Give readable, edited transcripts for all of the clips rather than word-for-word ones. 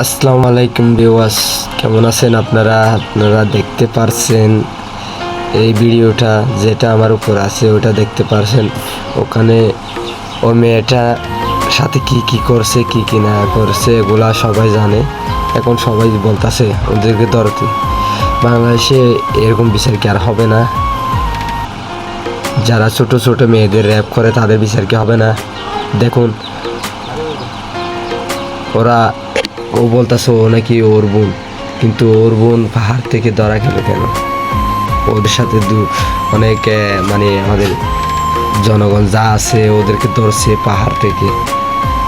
আসসালামু আলাইকুম ভিউয়ার্স, কেমন আছেন আপনারা? আপনারা দেখতে পারছেন এই ভিডিওটা যেটা আমার উপর আছে ওটা দেখতে পারছেন। ওখানে ও মেয়েটা সাথে কি কি করছে কি কি না করছে এগুলা সবাই জানে। এখন সবাই বলতাছে ওদেরকে ধরতে। বাংলাদেশে এরকম বিচার কি আর হবে না? যারা ছোট ছোট মেয়েদের র্যাপ করে তাদের বিচার কি হবে না? দেখুন ওরা, ও বলতেছে ও নাকি ওর বোন, কিন্তু ওর বোন পাহাড় থেকে ধরা খেলো কেন? ওদের সাথে অনেক মানে আমাদের জনগণ যা আছে ওদেরকে ধরছে পাহাড় থেকে।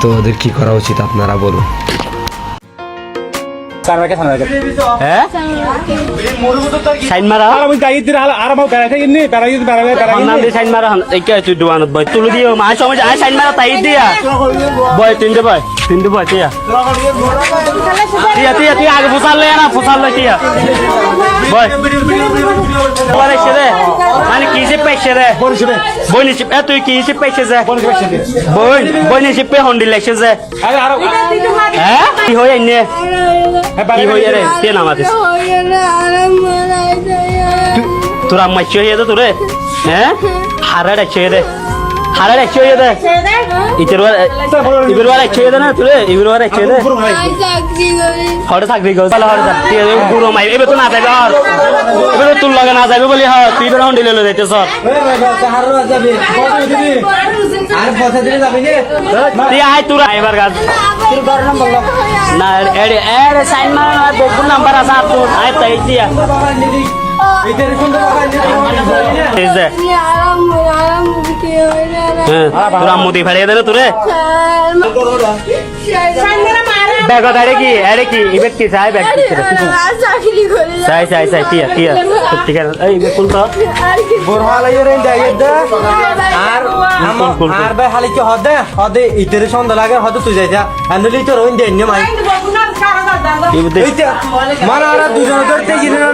তো ওদের কি করা উচিত আপনারা বলুন। সাইন মারা আমি গাড়ি দিরা আর আমার গাড়ি থেকে নি নাম দিয়ে সাইন মারা এই কে তুই দুয়ানত বয় তুলে দিও আই সময় আই সাইন মারা তাই দিয়া বয় তিনটে বয় টিয়া তুই আগে ফুসালে না ফুসালে টিয়া বয় বলে সেরে মানে কি যে পেছে রে বই নিছে এ তুই কি যে পেছে যে বই নিছে পে হন্ডি লেছে যে হ্যাঁ কি হই আইনে কি হই রে তে নাম আছে তোরা মাইছে হে তোরে হ্যাঁ হারা ডাকছে রে হারা ডাকছে রে ইবরবার ডাকছে রে না তোরে ইবরবার ডাকছে রে হড়ে থাকবি গো তাহলে হড়ে থাক তুই গুরু মাই এবে তো না যাবে আর এবে তোর লাগে না যাবে বলি হ্যাঁ তুই বের হন্ডি লইলে যাইতেছ আর পয়সা দিলে যাবি কে তুই আয় তোরা এবার গাছ তোর ঘর নাম্বার না এড়ে সাইন মারা বকুর নাম্বার আছে আর তোর আয় তাই দিয়া তোরা মোদি ফাড়িয়ে দেবে তোরে ব্যাগ আরে কি ইবেট কি চাই ব্যাগ চাই টিয়া ঠিক আছে এই কোন তো বোরহালাই রে দাইদা আর ভাই হালি কি হদে ইতেরে সন্দ লাগে হদে তুই যাইতা আনলি তো রইন দেন না মাই মানা আর দুজন ধরতে গিনে না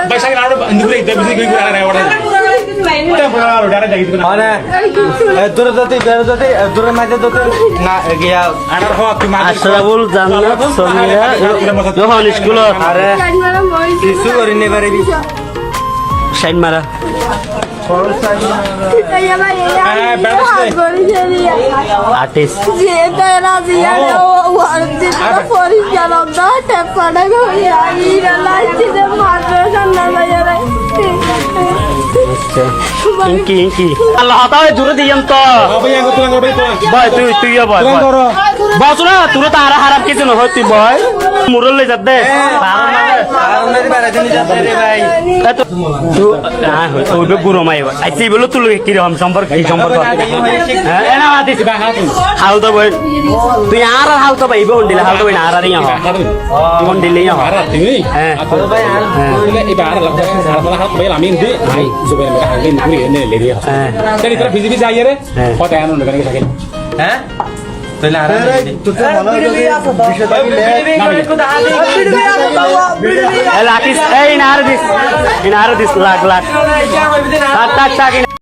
বাইসাকে আর ইন্দুরে ইতে বিজি কই করে না ওটা এটা বড় আর ডারে যাই দিনা মানে দূরে মাঝে দতে না গিয়া আর হক কি মাঝে আশরাফুল জান্নাত সমীরা যখন স্কুল আরে কিছু করি নে পারে সাইন মারা আর্টিস্ট ইনকি আল্লাহ তাআলা দূরে দিয়াম তো বয় তুই বয় বস না তুই তো হারাম কিছু না হয় তুই বয় মুরল লই যাবে ওইবে গুরু মাইবা আইছি বলো তুই কিরকম সম্পর্ক এই সম্পর্ক হাল তো বই তুই আর হাল তো পাইবে দিলে হাল তো বই না আর আর ইয়া কোন দিলে ইয়া হ্যাঁ এবার হাত বাইল আমি দি ভাই জুবের মে হাতে নিকুরি এনে লেরি হ্যাঁ তেরি তোরা ভিজি ভিজি আইরে কত আনন্দ করে থাকে হ্যাঁ তাহলে আর তুই লাকিস এই নার দিস লাখ লাখ